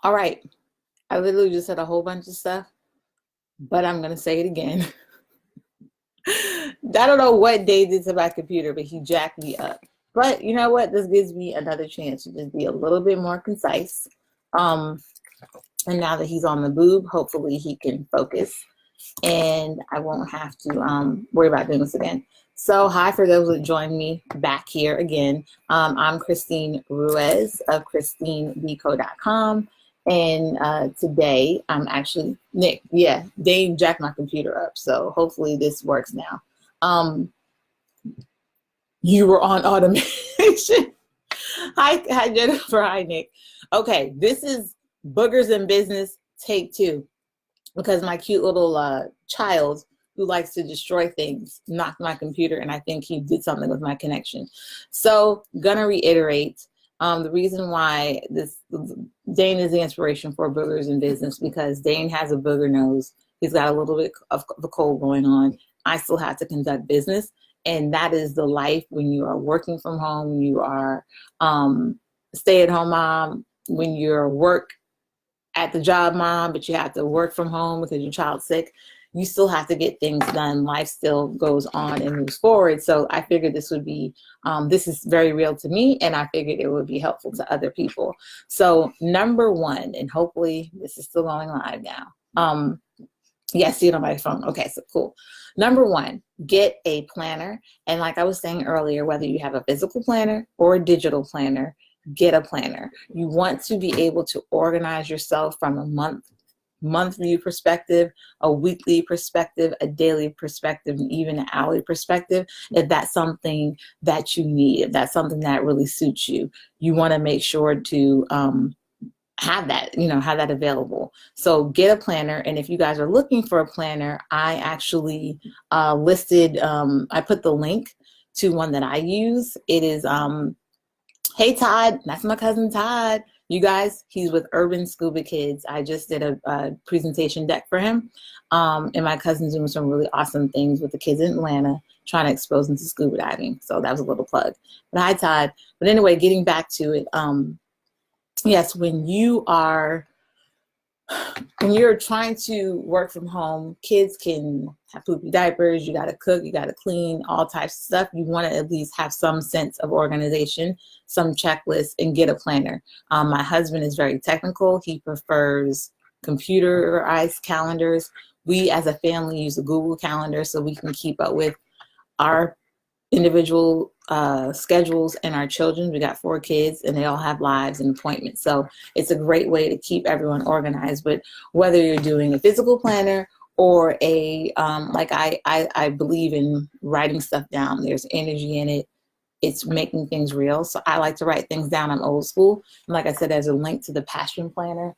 All right. I literally just said a whole bunch of stuff, but I'm going to say it again. I don't know what Dave did to my computer, but he jacked me up. But you know what? This gives me another chance to just be a little bit more concise. Um, and now that he's on the boob, hopefully he can focus and I won't have to worry about doing this again. So hi for those that join me back here again. I'm Christine Ruiz of ChristineBeco.com. And today I'm actually, Nick, yeah, Dave jacked my computer up. So hopefully this works now. You were on automation. Hi, Jennifer. Hi, Nick. Okay, this is Boogers in Business, take 2. Because my cute little child who likes to destroy things knocked my computer, and I think he did something with my connection. So gonna reiterate the reason why Dane is the inspiration for Boogers in Business, because Dane has a booger nose. He's got a little bit of a cold going on. I still have to conduct business, and that is the life when you are working from home, you are stay-at-home mom, when you're work at the job mom, but you have to work from home because your child's sick. You still have to get things done. Life still goes on and moves forward. So I figured this would be, this is very real to me, and I figured it would be helpful to other people. So number 1, and hopefully this is still going live now. Yeah, see it on my phone. Okay, so cool. Number 1, get a planner. And like I was saying earlier, whether you have a physical planner or a digital planner, get a planner. You want to be able to organize yourself from a month view perspective, a weekly perspective, a daily perspective, and even an hourly perspective. If that's something that you need, if that's something that really suits you, you want to make sure to have that, have that available. So get a planner. And if you guys are looking for a planner, I actually listed, I put the link to one that I use. It is, hey, Todd, that's my cousin Todd. You guys, he's with Urban Scuba Kids. I just did a presentation deck for him. And my cousin's doing some really awesome things with the kids in Atlanta, trying to expose them to scuba diving. So that was a little plug. But hi, Todd. But anyway, getting back to it, yes, when you're trying to work from home, kids can have poopy diapers, you got to cook, you got to clean, all types of stuff. You want to at least have some sense of organization, some checklist, and get a planner. My husband is very technical. He prefers computerized calendars. We as a family use a Google Calendar so we can keep up with our individual schedules and our children. We got 4 kids and they all have lives and appointments. So it's a great way to keep everyone organized. But whether you're doing a physical planner or a, like I believe in writing stuff down, there's energy in it. It's making things real. So I like to write things down. I'm old school. And like I said, there's a link to the Passion Planner.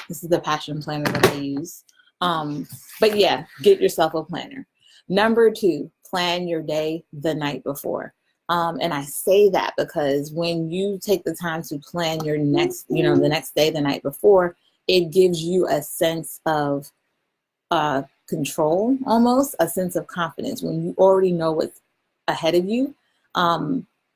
This is the Passion Planner that I use. But yeah, get yourself a planner. Number 2, plan your day the night before. And I say that because when you take the time to plan your next, the next day, the night before, it gives you a sense of control, almost a sense of confidence. When you already know what's ahead of you,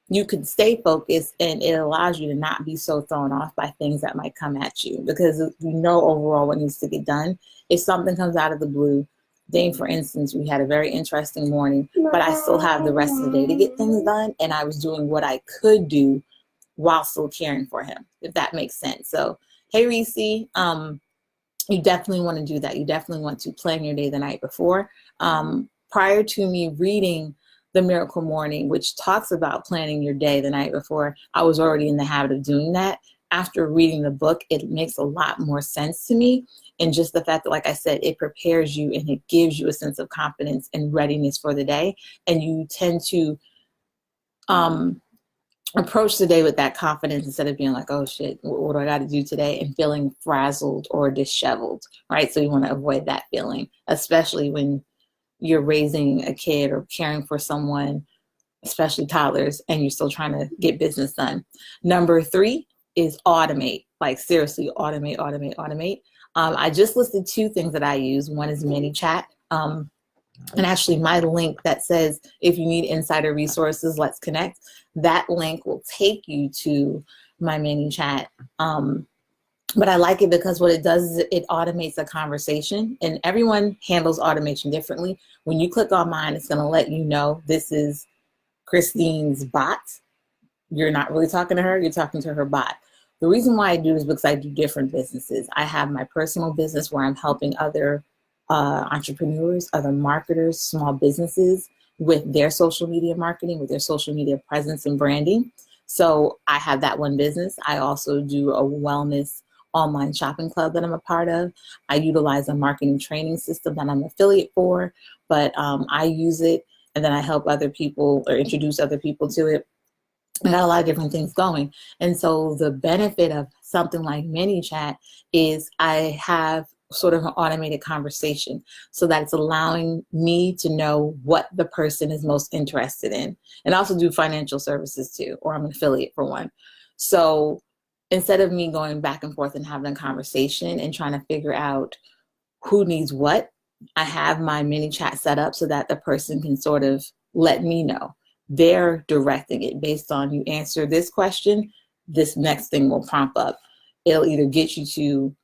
you can stay focused, and it allows you to not be so thrown off by things that might come at you, because you know overall what needs to get done. If something comes out of the blue, Dane, for instance, we had a very interesting morning, but I still have the rest of the day to get things done, and I was doing what I could do while still caring for him, if that makes sense. So, hey, Reese, you definitely want to do that. You definitely want to plan your day the night before. Prior to me reading The Miracle Morning, which talks about planning your day the night before, I was already in the habit of doing that. After reading the book, it makes a lot more sense to me. And just the fact that, like I said, it prepares you and it gives you a sense of confidence and readiness for the day. And you tend to approach the day with that confidence instead of being like, oh shit, what do I got to do today? And feeling frazzled or disheveled, right? So you want to avoid that feeling, especially when you're raising a kid or caring for someone, especially toddlers, and you're still trying to get business done. Number 3 is automate. Like seriously, automate. I just listed 2 things that I use. One is ManyChat. And actually my link that says, if you need insider resources, let's connect. That link will take you to my ManyChat But I like it because what it does is it automates a conversation, and everyone handles automation differently. When you click on mine, it's going to let you know this is Christine's bot. You're not really talking to her, you're talking to her bot. The reason why I do is because I do different businesses. I have my personal business where I'm helping other entrepreneurs, other marketers, small businesses with their social media marketing, with their social media presence and branding. So I have that one business. I also do a wellness online shopping club that I'm a part of. I utilize a marketing training system that I'm an affiliate for, but I use it and then I help other people or introduce other people to it. I got a lot of different things going. And so the benefit of something like ManyChat is I have sort of an automated conversation so that it's allowing me to know what the person is most interested in. And I also do financial services too, or I'm an affiliate for one. So instead of me going back and forth and having a conversation and trying to figure out who needs what, I have my ManyChat set up so that the person can sort of let me know. They're directing it based on you answer this question, this next thing will prompt up. It'll either get you to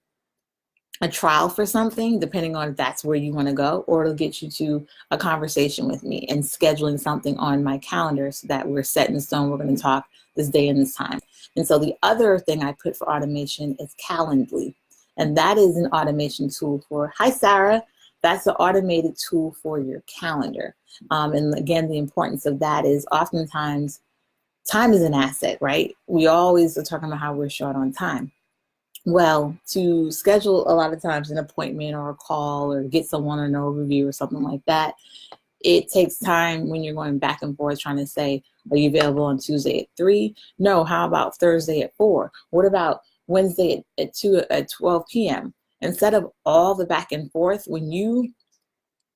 a trial for something, depending on if that's where you want to go, or it'll get you to a conversation with me and scheduling something on my calendar so that we're set in stone. We're going to talk this day and this time. And so the other thing I put for automation is Calendly. And that is an automation tool for, hi, Sarah. That's an automated tool for your calendar. And again, the importance of that is oftentimes time is an asset, right? We always are talking about how we're short on time. Well, to schedule a lot of times an appointment or a call or get someone an overview or something like that, it takes time when you're going back and forth trying to say, are you available on Tuesday at 3? No, how about Thursday at 4? What about Wednesday at 12 p.m.? Instead of all the back and forth, when you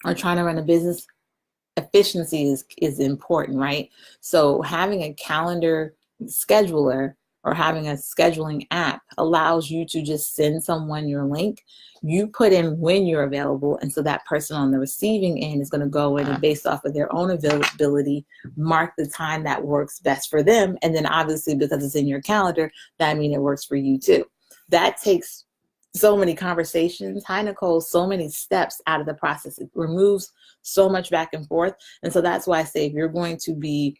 are trying to run a business, efficiency is important, right? So having a calendar scheduler or having a scheduling app allows you to just send someone your link. You put in when you're available, and so that person on the receiving end is going to go in and based off of their own availability, mark the time that works best for them. And then obviously because it's in your calendar, that means it works for you too. That takes so many conversations. Hi, Nicole, so many steps out of the process. It removes so much back and forth. And so that's why I say if you're going to be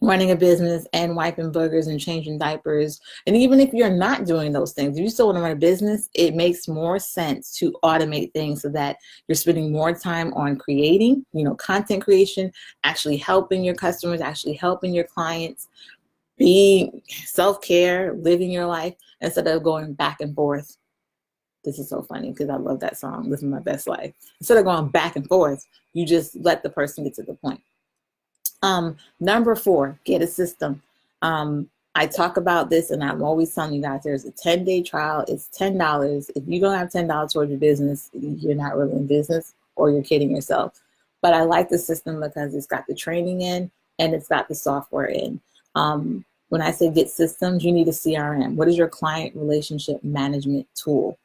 running a business and wiping boogers and changing diapers, and even if you're not doing those things, if you still want to run a business, it makes more sense to automate things so that you're spending more time on creating, content creation, actually helping your customers, actually helping your clients, being self-care, living your life, instead of going back and forth. This is so funny because I love that song, Living My Best Life. Instead of going back and forth, you just let the person get to the point. Number 4, get a system. I talk about this and I'm always telling you guys there's a 10-day trial. It's $10. If you don't have $10 towards your business, you're not really in business or you're kidding yourself. But I like the system because it's got the training in and it's got the software in. When I say get systems, you need a CRM. What is your client relationship management tool?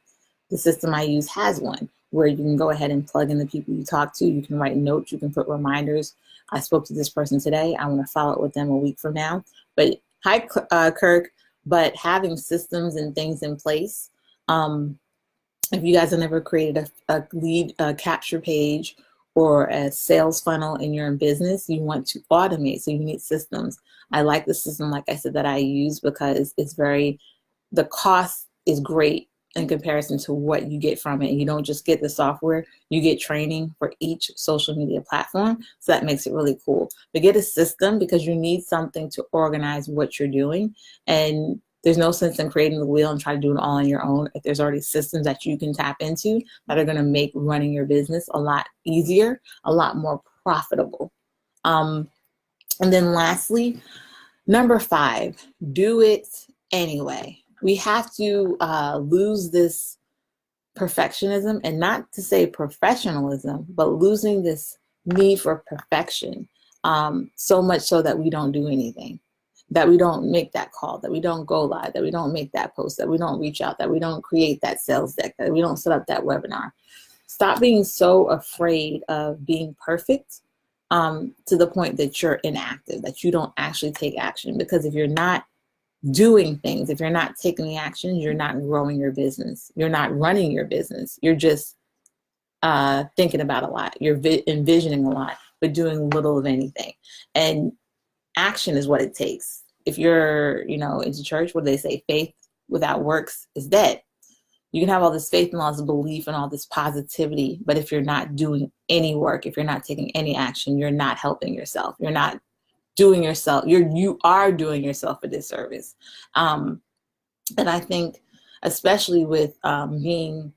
The system I use has one where you can go ahead and plug in the people you talk to. You can write notes. You can put reminders. I spoke to this person today. I want to follow up with them a week from now. But hi, Kirk. But having systems and things in place. If you guys have never created a lead capture page or a sales funnel and you're in business, you want to automate. So you need systems. I like the system, like I said, that I use because it's the cost is great in comparison to what you get from it. And you don't just get the software, you get training for each social media platform. So that makes it really cool. But get a system because you need something to organize what you're doing. And there's no sense in creating the wheel and try to do it all on your own if there's already systems that you can tap into that are going to make running your business a lot easier, a lot more profitable. And then lastly, number 5, do it anyway. We have to lose this perfectionism, and not to say professionalism, but losing this need for perfection, so much so that we don't do anything, that we don't make that call, that we don't go live, that we don't make that post, that we don't reach out, that we don't create that sales deck, that we don't set up that webinar. Stop being so afraid of being perfect to the point that you're inactive, that you don't actually take action. Because if you're not doing things. If you're not taking the actions, you're not growing your business. You're not running your business. You're just thinking about a lot. You're envisioning a lot, but doing little of anything. And action is what it takes. If you're, into church, what do they say? Faith without works is dead. You can have all this faith and all this belief and all this positivity, but if you're not doing any work, if you're not taking any action, you're not helping yourself. You're not doing yourself. You are doing yourself a disservice. And I think, especially with being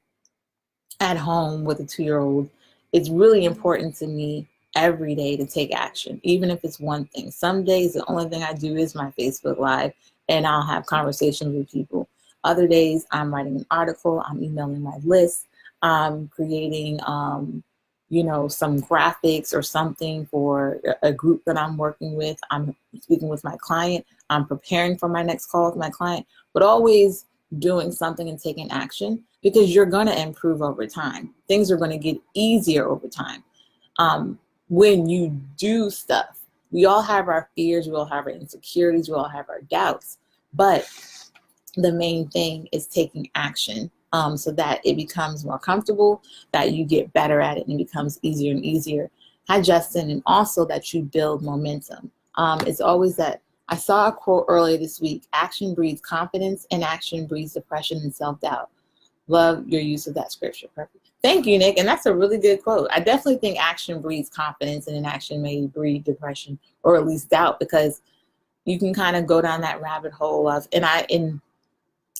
at home with a 2-year-old, it's really important to me every day to take action, even if it's one thing. Some days, the only thing I do is my Facebook Live, and I'll have conversations with people. Other days, I'm writing an article, I'm emailing my list, I'm creating, some graphics or something for a group that I'm working with. I'm speaking with my client. I'm preparing for my next call with my client, but always doing something and taking action, because you're going to improve over time. Things are going to get easier over time. When you do stuff, we all have our fears, we all have our insecurities, we all have our doubts, but the main thing is taking action, so that it becomes more comfortable, that you get better at it, and it becomes easier and easier. Hi, Justin. And also that you build momentum. It's always that, I saw a quote earlier this week: action breeds confidence, and action breeds depression and self-doubt. Love your use of that scripture. Perfect. Thank you, Nick. And that's a really good quote. I definitely think action breeds confidence, and inaction may breed depression, or at least doubt, because you can kind of go down that rabbit hole of, and I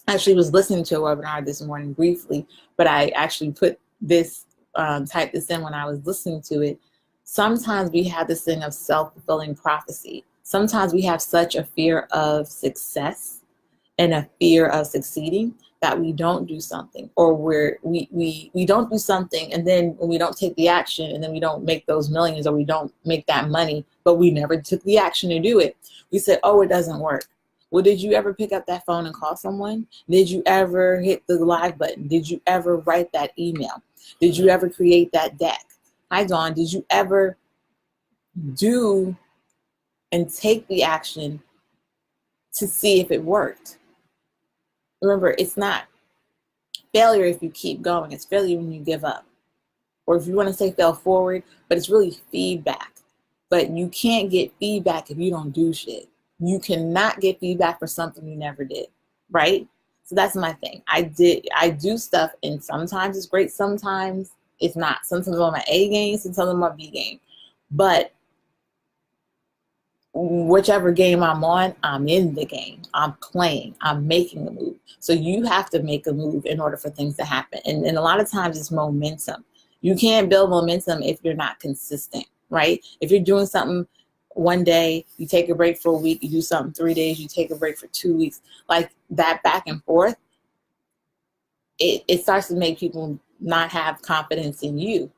actually was listening to a webinar this morning briefly, but I actually put this, typed this in when I was listening to it. Sometimes we have this thing of self-fulfilling prophecy. Sometimes we have such a fear of success and a fear of succeeding that we don't do something, or we don't do something, and then when we don't take the action, and then we don't make those millions, or we don't make that money, but we never took the action to do it. We said, oh, it doesn't work. Well, did you ever pick up that phone and call someone? Did you ever hit the live button? Did you ever write that email? Did you ever create that deck? Hi, Dawn. Did you ever do and take the action to see if it worked? Remember, it's not failure if you keep going. It's failure when you give up. Or if you want to say fail forward, but it's really feedback. But you can't get feedback if you don't do shit. You cannot get feedback for something you never did, right? So that's my thing. I do stuff, and sometimes it's great, sometimes it's not. Sometimes I'm on my A game, sometimes I'm on my B game. But whichever game I'm on, I'm in the game. I'm playing. I'm making a move. So you have to make a move in order for things to happen. And a lot of times it's momentum. You can't build momentum if you're not consistent, right? If you're doing something one day, you take a break for a week, you do something 3 days, you take a break for 2 weeks, like that back and forth, it starts to make people not have confidence in you.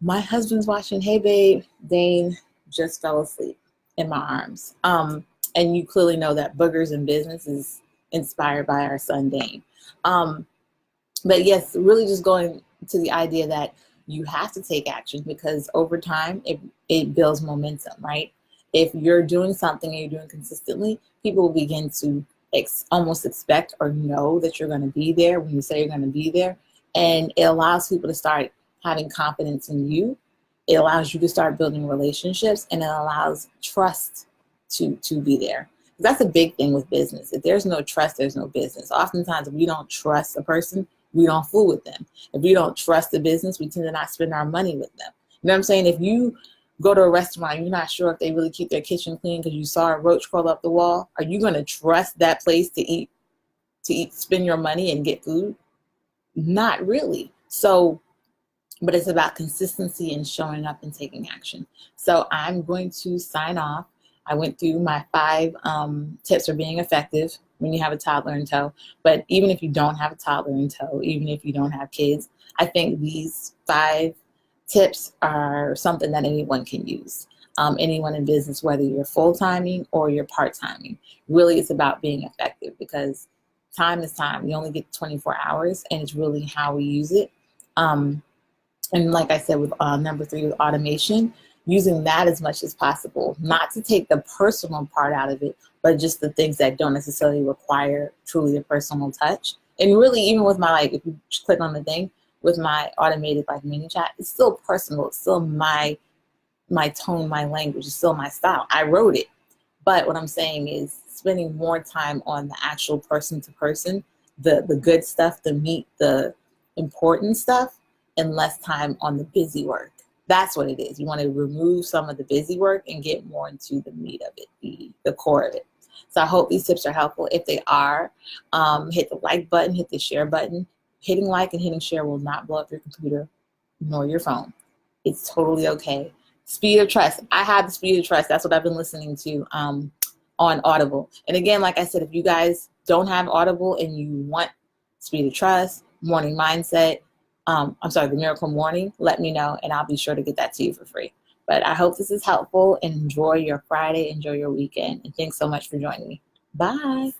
My husband's watching. Hey, babe. Dane just fell asleep in my arms. And you clearly know that Boogers in Business is inspired by our son, Dane. But yes, really just going to the idea that you have to take action, because over time it builds momentum, right? If you're doing something and you're doing consistently, people will begin to almost expect or know that you're going to be there when you say you're going to be there. And it allows people to start having confidence in you. It allows you to start building relationships, and it allows trust to be there. That's a big thing with business. If there's no trust, there's no business. Oftentimes, if we don't trust a person, we don't fool with them. If we don't trust the business, we tend to not spend our money with them. You know what I'm saying? If you go to a restaurant, you're not sure if they really keep their kitchen clean because you saw a roach crawl up the wall, are you going to trust that place to eat, spend your money and get food? Not really. So, but it's about consistency and showing up and taking action. So I'm going to sign off. I went through my 5 tips for being effective when you have a toddler in tow. But even if you don't have a toddler in tow, even if you don't have kids, I think these 5 tips are something that anyone can use. Anyone in business, whether you're full-timing or you're part-timing. Really, it's about being effective, because time is time. You only get 24 hours, and it's really how we use it. And like I said, with number 3, with automation, using that as much as possible, not to take the personal part out of it, but just the things that don't necessarily require truly a personal touch. And really, even with my, like, if you click on the thing, with my automated like ManyChat, it's still personal. It's still my tone, my language, it's still my style. I wrote it. But what I'm saying is spending more time on the actual person to person, the good stuff, the meat, the important stuff, and less time on the busy work. That's what it is. You want to remove some of the busy work and get more into the meat of it, the core of it. So I hope these tips are helpful. If they are, hit the like button, hit the share button. Hitting like and hitting share will not blow up your computer nor your phone. It's totally okay. Speed of Trust. I have the Speed of Trust. That's what I've been listening to on Audible. And again, like I said, if you guys don't have Audible and you want Speed of Trust, Morning Mindset, the Miracle Morning, let me know and I'll be sure to get that to you for free. But I hope this is helpful and enjoy your Friday, enjoy your weekend. And thanks so much for joining me. Bye.